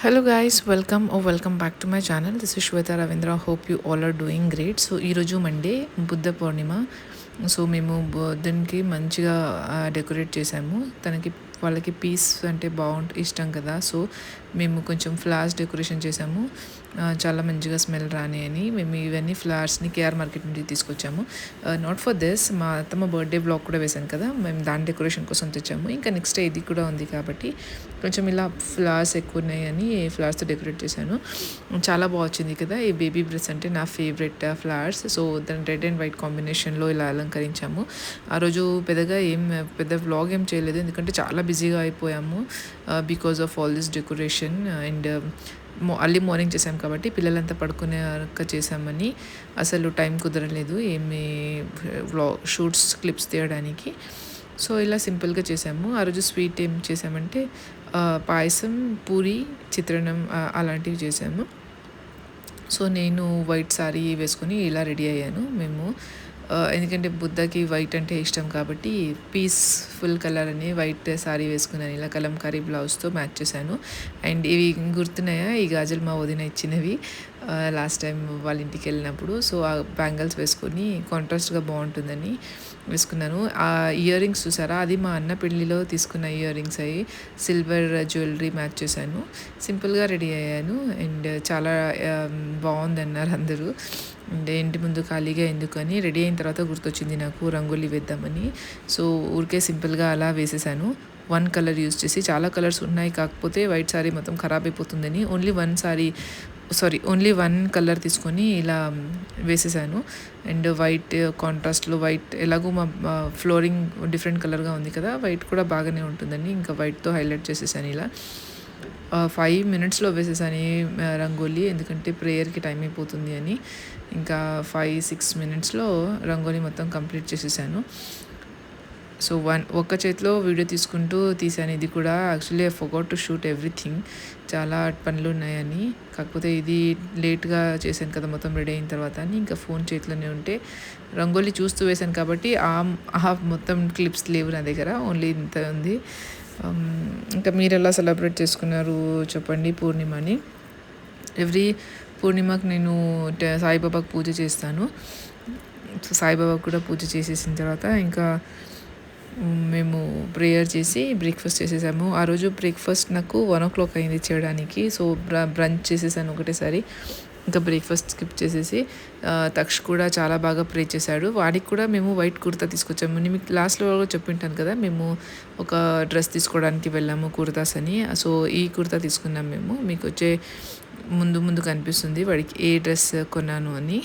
Hello guys, welcome back to my channel. This is Shweta Ravindra. Hope you all are doing great. So ఈరోజు Monday Buddha పౌర్ణిమ. So మేము బుద్ధునికి మంచిగా decorate చేసాము. వాళ్ళకి piece అంటే ఇష్టం కదా. సో మేము కొంచెం ఫ్లవర్స్ డెకరేషన్ చేసాము. చాలా మంచిగా స్మెల్ రాని అని మేము ఇవన్నీ ఫ్లవర్స్ని కేఆర్ మార్కెట్ నుండి తీసుకొచ్చాము. నాట్ ఫర్ దిస్, మా అత్తమ్మ బర్త్డే బ్లాగ్ కూడా వేసాను కదా, మేము దాని డెకరేషన్ కోసం తెచ్చాము. ఇంకా నెక్స్ట్ డే ఇది కూడా ఉంది కాబట్టి కొంచెం ఇలా ఫ్లవర్స్ ఎక్కువ ఉన్నాయని ఫ్లవర్స్తో డెకరేట్ చేశాను. చాలా బాగా వచ్చింది కదా. ఈ బేబీ బ్రెస్ అంటే నా ఫేవరెట్ ఫ్లవర్స్. సో దాని రెడ్ అండ్ వైట్ కాంబినేషన్లో ఇలా అలంకరించాము. ఆ రోజు పెద్ద వ్లాగ్ ఏం చేయలేదు, ఎందుకంటే చాలా బిజీగా అయిపోయాము because of all this decoration. And early morning చేసాం కాబట్టి పిల్లలంతా పడుకునేక చేసామని అసలు టైం కుదరలేదు ఏమి షూట్స్ క్లిప్స్ తీయడానికి. సో ఇలా సింపుల్గా చేసాము. ఆ రోజు స్వీట్ ఏం చేసామంటే పాయసం, పూరి, చిత్రాన్నం అలాంటివి చేసాము. సో నేను వైట్ శారీ వేసుకొని ఇలా రెడీ అయ్యాను. ఎందుకంటే బుద్ధకి వైట్ అంటే ఇష్టం కాబట్టి పీస్ఫుల్ కలర్ అని వైట్ శారీ వేసుకున్నాను. ఇలా కలంకారీ బ్లౌజ్తో మ్యాచ్ చేశాను. అండ్ ఇవి గుర్తున్నాయా, ఈ గాజులు మా వదిన ఇచ్చినవి లాస్ట్ టైం వాళ్ళ ఇంటికి వెళ్ళినప్పుడు. సో ఆ బ్యాంగిల్స్ వేసుకొని కాంట్రాస్ట్గా బాగుంటుందని వేసుకున్నాను. ఆ ఇయర్ రింగ్స్ చూసారా, అది మా అన్న పెళ్ళిలో తీసుకున్న ఇయర్ రింగ్స్ అయ్యి సిల్వర్ జ్యువెలరీ మ్యాచ్ చేశాను. సింపుల్గా రెడీ అయ్యాను అండ్ చాలా బాగుందన్నారు అందరూ. అండ్ ఇంటి ముందు ఖాళీగా ఎందుకని రెడీ అయిన తర్వాత గుర్తొచ్చింది నాకు రంగోలీ వేద్దామని. సో ఊరికే సింపుల్గా అలా వేసేసాను. వన్ కలర్ యూజ్ చేసి, చాలా కలర్స్ ఉన్నాయి కాకపోతే వైట్ శారీ మొత్తం ఖరాబ్ అయిపోతుందని ఓన్లీ వన్ కలర్ తీసుకొని ఇలా వేసేసాను. అండ్ వైట్ కాంట్రాస్ట్లో వైట్ ఎలాగో మా ఫ్లోరింగ్ డిఫరెంట్ కలర్గా ఉంది కదా, వైట్ కూడా బాగానే ఉంటుందని ఇంకా వైట్తో హైలైట్ చేసేసాను. ఇలా 5 minutesలో వేసేసాను రంగోలీ, ఎందుకంటే ప్రేయర్కి టైం అయిపోతుంది అని. ఇంకా 5-6 minutesలో రంగోలీ మొత్తం కంప్లీట్ చేసేసాను. సో ఒక్క చేతిలో వీడియో తీసుకుంటూ తీసాను. ఇది కూడా actually I forgot to shoot everything, చాలా పనులు ఉన్నాయని. కాకపోతే ఇది లేట్గా చేశాను కదా మొత్తం రెడీ అయిన తర్వాత అని, ఇంకా ఫోన్ చేతిలోనే ఉంటే రంగోలీ చూస్తూ వేశాను కాబట్టి మొత్తం క్లిప్స్ లేవు నా దగ్గర, ఓన్లీ ఇంత ఉంది. ఇంకా మీరు ఎలా సెలబ్రేట్ చేసుకున్నారు చెప్పండి పూర్ణిమని. ఎవ్రీ పూర్ణిమకు నేను సాయిబాబాకు పూజ చేస్తాను. సో సాయిబాబాకు కూడా పూజ చేసేసిన తర్వాత ఇంకా మేము ప్రేయర్ చేసి బ్రేక్ఫాస్ట్ చేసేసాము. ఆ రోజు బ్రేక్ఫాస్ట్ నాకు 1 o'clock అయింది చేయడానికి. సో బ్రంచ్ చేసేసాను ఒకటేసారి. ఇంకా బ్రేక్ఫాస్ట్ స్కిప్ చేసేసి తక్ష్ కూడా చాలా బాగా ప్రే చేశాడు. వాడికి కూడా మేము వైట్ కుర్తా తీసుకొచ్చాము. నేను మీకు లాస్ట్లో చెప్పింటాను కదా, మేము ఒక డ్రెస్ తీసుకోవడానికి వెళ్ళాము కుర్తాస్ అని. సో ఈ కుర్తా తీసుకున్నాం మేము. మీకు ముందు కనిపిస్తుంది వాడికి ఏ డ్రెస్ కొన్నాను అని.